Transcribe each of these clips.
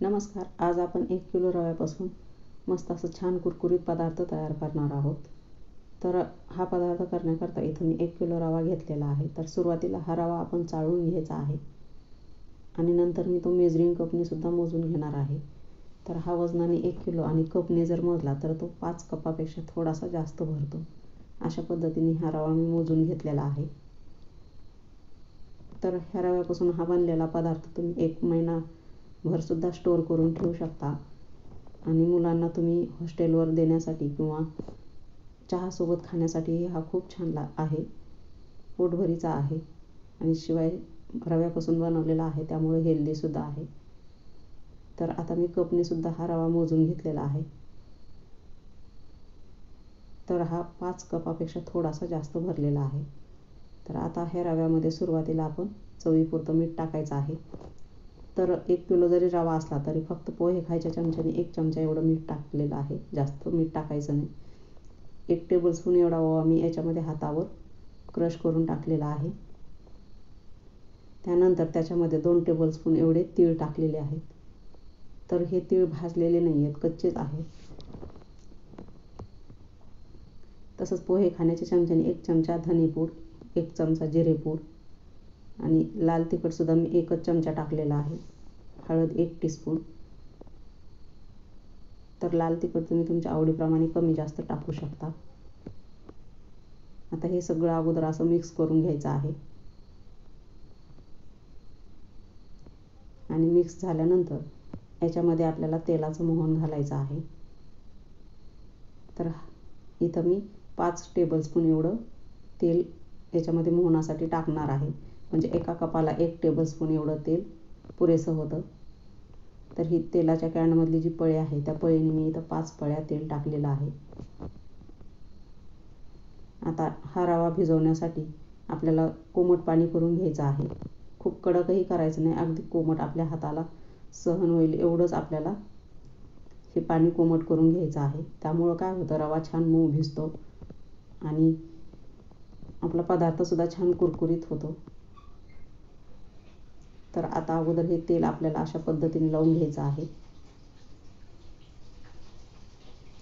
नमस्कार. आज आपण 1 किलो रव्यापासून मस्त असं छान कुरकुरीत पदार्थ तयार करणार आहोत. तर हा पदार्थ करण्याकरता इथं मी 1 किलो रवा घेतलेला आहे. तर सुरुवातीला हा रवा आपण चाळून घ्यायचा आहे आणि नंतर मी तो मेजरिंग कपने सुद्धा मोजून घेणार आहे. तर हा वजनाने 1 किलो आणि कपने जर मोजला तर तो 5 कपापेक्षा थोडासा जास्त भरतो. अशा पद्धतीने हा रवा मी मोजून घेतलेला आहे. तर ह्या रव्यापासून हा बनलेला पदार्थ तुम्ही 1 महिनाभर सुद्धा स्टोअर करून ठेवू शकता आणि मुलांना तुम्ही हॉस्टेलवर देण्यासाठी किंवा चहासोबत खाण्यासाठी हा खूप छान आहे. पोटभरीचा आहे आणि शिवाय रव्यापासून बनवलेला आहे त्यामुळे हेल्दीसुद्धा आहे. तर आता मी कपने सुद्धा हा रवा मोजून घेतलेला आहे. तर हा 5 कपापेक्षा थोडासा जास्त भरलेला आहे. तर आता ह्या रव्यामध्ये सुरुवातीला आपण चवीपुरतं मीठ टाकायचं आहे. तर 1 किलो जरी रवा असला तरी फक्त पोहे खायच्या चमच्याने 1 चमचा एवढं मीठ टाकलेलं आहे. जास्त मीठ टाकायचं नाही. 1 टेबलस्पून एवढा ओवा मी याच्यामध्ये हातावर क्रश करून टाकलेला आहे. त्यानंतर त्याच्यामध्ये 2 टेबलस्पून एवढे तीळ टाकलेले आहेत. तर हे तीळ भाजलेले नाही आहेत, कच्चेच आहेत. तसंच पोहे खाण्याच्या चमच्याने 1 चमचा धनेपूड, 1 चमचा जिरेपूड आणि लाल तिखटसुद्धा मी 1च चमचा टाकलेला आहे. हळद 1 टीस्पून. तर लाल तिखट तुम्ही तुमच्या आवडीप्रमाणे कमी जास्त टाकू शकता. आता हे सगळं अगोदर असं मिक्स करून घ्यायचं आहे आणि मिक्स झाल्यानंतर याच्यामध्ये आपल्याला तेलाचं मोहन घालायचं आहे. तर इथं मी 5 टेबलस्पून एवढं तेल याच्यामध्ये मोहनासाठी टाकणार आहे. म्हणजे एका कपाला 1 टेबलस्पून एवढं तेल पुरेसं होतं. तर ही तेलाच्या कॅनमधली जी पळी आहे त्या पळीने मी इथं 5 पळ्या तेल टाकलेलं आहे. आता हा रवा भिजवण्यासाठी आपल्याला कोमट पाणी करून घ्यायचं आहे. खूप कडकही करायचं नाही, अगदी कोमट आपल्या हाताला सहन होईल एवढंच आपल्याला हे पाणी कोमट करून घ्यायचं आहे. त्यामुळं काय होतं, रवा छान मऊ भिजतो आणि आपला पदार्थसुद्धा छान कुरकुरीत होतो. तर आता अगोदर हे तेल आपल्याला अशा पद्धतीने लावून घ्यायचं आहे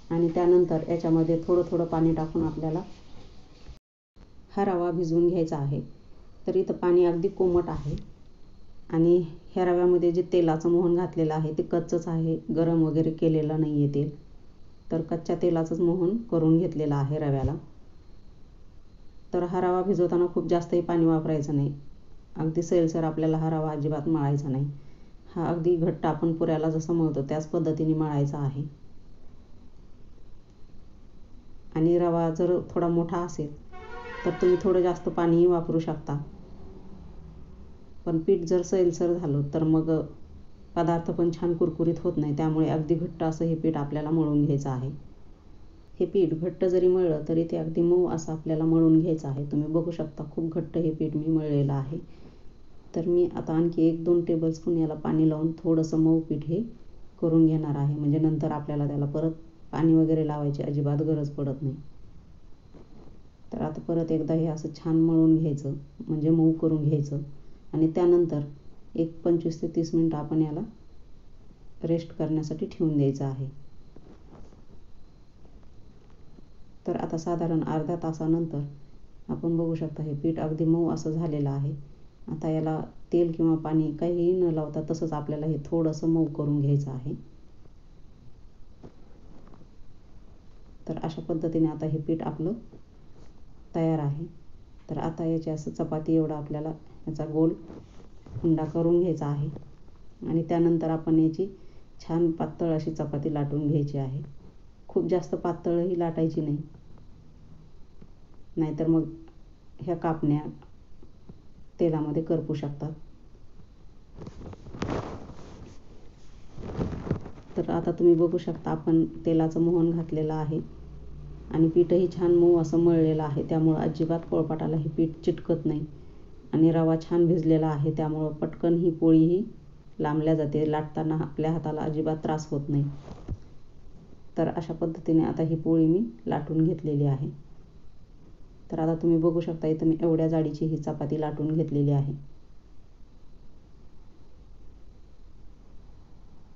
आणि त्यानंतर याच्यामध्ये थोडं थोडं पाणी टाकून आपल्याला हा रवा भिजवून घ्यायचा आहे. तर इथं पाणी अगदी कोमट आहे आणि ह्या रव्यामध्ये जे तेलाचं मोहन घातलेलं आहे ते कच्चंच आहे, गरम वगैरे केलेलं नाही आहे तेल. तर कच्च्या तेलाचंच मोहन करून घेतलेलं आहे रव्याला. तर हा रवा भिजवताना खूप जास्तही पाणी वापरायचं नाही. अगदी सैलसर आपल्याला हा रवा अजिबात मळायचा नाही. हा अगदी घट्ट आपण पुऱ्याला जसं मळतो त्याच पद्धतीने मळायचा आहे. आणि रवा जर थोडा मोठा असेल तर तुम्ही थोडं जास्त पाणीही वापरू शकता. पण पीठ जर सैलसर झालं तर मग पदार्थ पण छान कुरकुरीत होत नाही. त्यामुळे अगदी घट्ट असं हे पीठ आपल्याला मळून घ्यायचं आहे. हे पीठ घट्ट जरी मळलं तरी ते अगदी मऊ असं आपल्याला मळून घ्यायचं आहे. तुम्ही बघू शकता खूप घट्ट हे पीठ मी मळलेलं आहे. तर मी आता आणखी 1-2 टेबलस्पून याला पाणी लावून थोडंसं मऊ पीठ हे करून घेणार आहे. म्हणजे नंतर आपल्याला त्याला परत पाणी वगैरे लावायची अजिबात गरज पडत नाही. तर आता परत एकदा हे असं छान मळून घ्यायचं, म्हणजे मऊ करून घ्यायचं आणि त्यानंतर एक 25 ते 30 मिनटं आपण याला रेस्ट करण्यासाठी ठेवून द्यायचं आहे. तर आता साधारण अर्ध्या तासानंतर आपण बघू शकता हे पीठ अगदी मऊ असं झालेलं आहे. आता याला तेल किंवा पाणी काहीही न लावता तसंच आपल्याला हे थोडंसं मऊ करून घ्यायचं आहे. तर अशा पद्धतीने आता हे पीठ आपलं तयार आहे. तर आता याची असं चपाती एवढा आपल्याला याचा गोल उंडा करून घ्यायचा आहे आणि त्यानंतर आपण याची छान पातळ अशी चपाती लाटून घ्यायची आहे. खूप जास्त पातळही लाटायची नाही, नाहीतर मग ह्या कापण्या तेलामध्ये करपू शकतात. तर आता तुम्ही बघू शकता आपण तेलाचं मोहन घातलेलं आहे आणि पीठही छान मऊ असं मळलेलं आहे. त्यामुळं अजिबात पोळपाटाला हे पीठ चिटकत नाही आणि रवा छान भिजलेला आहे. त्यामुळं पटकन ही पोळीही लांबल्या जाते. लाटताना आपल्या हाताला अजिबात त्रास होत नाही. तर अशा पद्धतीने आता ही पोळी मी लाटून घेतलेली आहे. तर आता तुम्ही बघू शकता इथं मी एवढ्या जाडीची ही चपाती लाटून घेतलेली आहे.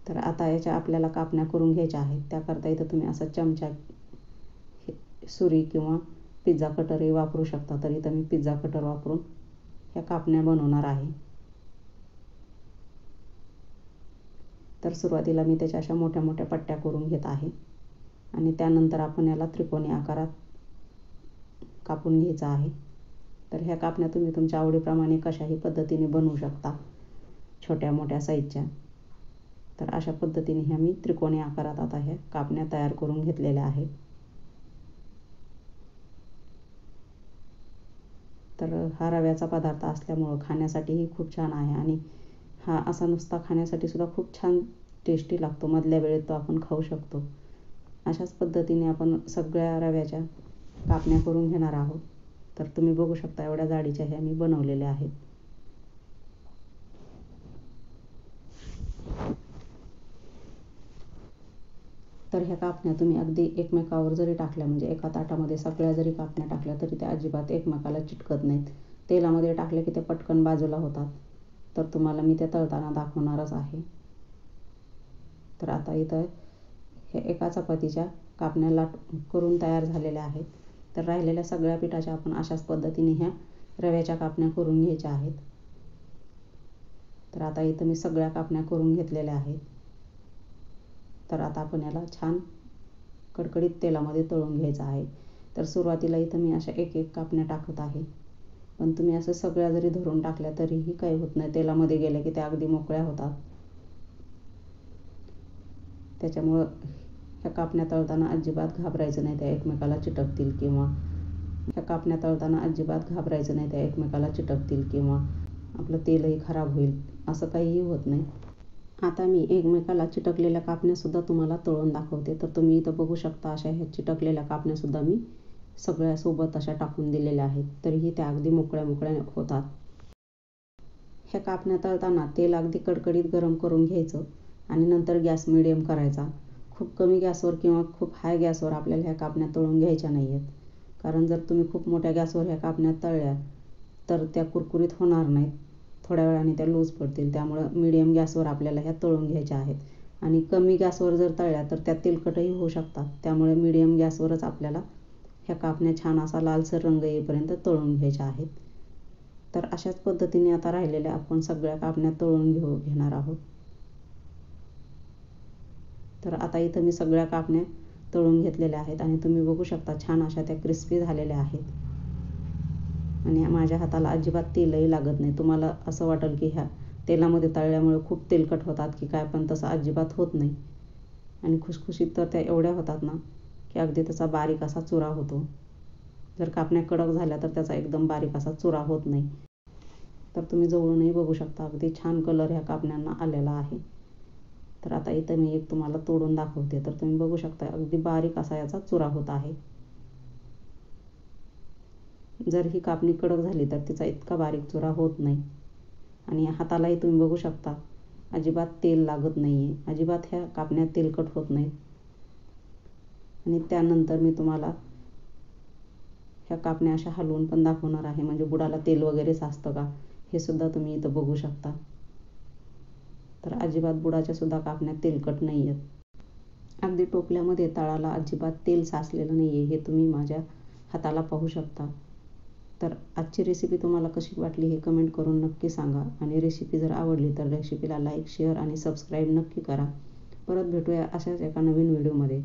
तर आता याच्या आपल्याला कापण्या करून घ्यायच्या आहेत. त्याकरता इथं तुम्ही असा चमचा, सुरी किंवा पिझ्झा कटरही वापरू शकता. तर इथं मी पिझ्झा कटर वापरून ह्या कापण्या बनवणार आहे. तर सुरुवातीला मी त्याच्या अशा मोठ्या मोठ्या पट्ट्या करून घेत आहे आणि त्यानंतर आपण याला त्रिकोणी आकारात कापून घ्यायचं आहे. तर ह्या कापण्या तुम्ही तुमच्या आवडीप्रमाणे कशाही पद्धतीने बनवू शकता, छोट्या मोठ्या साईजच्या. तर अशा पद्धतीने ह्या मी त्रिकोणी आकारात आता ह्या कापण्या तयार करून घेतलेल्या आहेत. तर हा रव्याचा पदार्थ असल्यामुळं खाण्यासाठीही खूप छान आहे आणि हा असा नुसता खाण्यासाठी सुद्धा खूप छान टेस्टी लागतो. मधल्या वेळेत तो आपण खाऊ शकतो. अशाच पद्धतीने आपण सगळ्या रव्याच्या कापण्या करून घेणार आहोत. तर तुम्ही बघू शकता एवढ्या जाडीच्या ह्या मी बनवलेल्या आहेत. तर ह्या कापण्या तुम्ही अगदी एकमेकावर जरी टाकल्या, म्हणजे एका ताटामध्ये सगळ्या जरी कापण्या टाकल्या तरी त्या अजिबात एकमेकाला चिटकत नाहीत. तेलामध्ये टाकले की ते पटकन बाजूला होतात. तर तुम्हाला मी त्या तळताना दाखवणारच आहे. तर आता इथं हे एका चपातीच्या कापण्या करून तयार झालेल्या आहेत. तर राहिलेल्या सगळ्या पिठाच्या आपण अशाच पद्धतीने ह्या रव्याच्या कापण्या करून घ्यायच्या आहेत. तर आता इथं मी सगळ्या कापण्या करून घेतलेल्या आहेत. तर आता आपण याला छान कडकडीत तेलामध्ये तळून घ्यायचं आहे. तर सुरुवातीला इथं मी अशा एक एक कापण्या टाकत आहे. पण तुम्ही असं सगळ्या जरी धरून टाकल्या तरीही काही होत नाही. तेलामध्ये गेल्या की त्या अगदी मोकळ्या होतात. त्याच्यामुळं ह्या कापण्या तळताना अजिबात घाबरायचं नाही, त्या एकमेकाला चिटकतील किंवा आपलं तेलही खराब होईल, असं काहीही होत नाही. आता मी एकमेकाला चिटकलेल्या कापण्यासुद्धा तुम्हाला तळून दाखवते. तर तुम्ही इथं बघू शकता अशा ह्या चिटकलेल्या कापण्यासुद्धा मी सगळ्यासोबत अशा टाकून दिलेल्या आहेत. तरीही त्या अगदी मोकळ्या मोकळ्या होतात. ह्या कापण्या तळताना तेल अगदी कडकडीत गरम करून घ्यायचं आणि नंतर गॅस मिडियम करायचा. खूप कमी गॅसवर किंवा खूप हाय गॅसवर आपल्याला ह्या कापण्या तळून घ्यायच्या नाही आहेत. कारण जर तुम्ही खूप मोठ्या गॅसवर ह्या कापण्या तळल्या तर त्या कुरकुरीत होणार नाहीत. थोड्या वेळाने त्या लूज पडतील. त्यामुळं मिडियम गॅसवर आपल्याला ह्या तळून घ्यायच्या आहेत. आणि कमी गॅसवर जर तळल्या तर त्या तेलकटही होऊ शकतात. त्यामुळे मिडियम गॅसवरच आपल्याला ह्या कापण्या छान असा लालसर रंग येईपर्यंत तळून घ्यायच्या आहेत. तर अशाच पद्धतीने आता राहिलेल्या आपण सगळ्या कापण्या तळून घेणार आहोत. तर आता इथं मी सगळ्या कापण्या तळून घेतलेल्या आहेत आणि तुम्ही बघू शकता छान अशा त्या क्रिस्पी झालेल्या आहेत. आणि माझ्या हाताला अजिबात तेलही लागत नाही. तुम्हाला असं वाटेल की ह्या तेलामध्ये तळल्यामुळे खूप तेलकट होतात की काय, पण तसं अजिबात होत नाही. आणि खुसखुशीत तर त्या एवढ्या होतात ना की अगदी त्याचा बारीक असा चुरा होतो. जर कापण्या कडक झाल्या तर त्याचा एकदम बारीक असा चुरा होत नाही. तर तुम्ही जवळूनही बघू शकता अगदी छान कलर ह्या कापण्यांना आलेला आहे. तर आता इथं मी एक तुम्हाला तोडून दाखवते. तर तुम्ही बघू शकता अगदी बारीक असा याचा चुरा होत आहे. जर ही कापणी कडक झाली तर तिचा इतका बारीक चुरा होत नाही. आणि हातालाही तुम्ही बघू शकता अजिबात तेल लागत नाही आहे. अजिबात ह्या कापण्या तेलकट होत नाहीत. आणि त्यानंतर मी तुम्हाला ह्या कापण्या अशा हलवून पण दाखवणार आहे. म्हणजे बुडाला तेल वगैरे साचतं का हे सुद्धा तुम्ही इथं बघू शकता. तर अजिबात बुडाच्या सुद्धा कापण्या तेलकट नाही आहेत. अगदी टोपल्यामध्ये तळाला अजिबात तेल साचलेलं नाही आहे, हे तुम्ही माझ्या हाताला पाहू शकता. तर आजची रेसिपी तुम्हाला कशी वाटली हे कमेंट करून नक्की सांगा. आणि रेसिपी जर आवडली तर रेसिपीला लाईक, शेअर आणि सबस्क्राईब नक्की करा. परत भेटूया अशाच एका नवीन व्हिडिओमध्ये.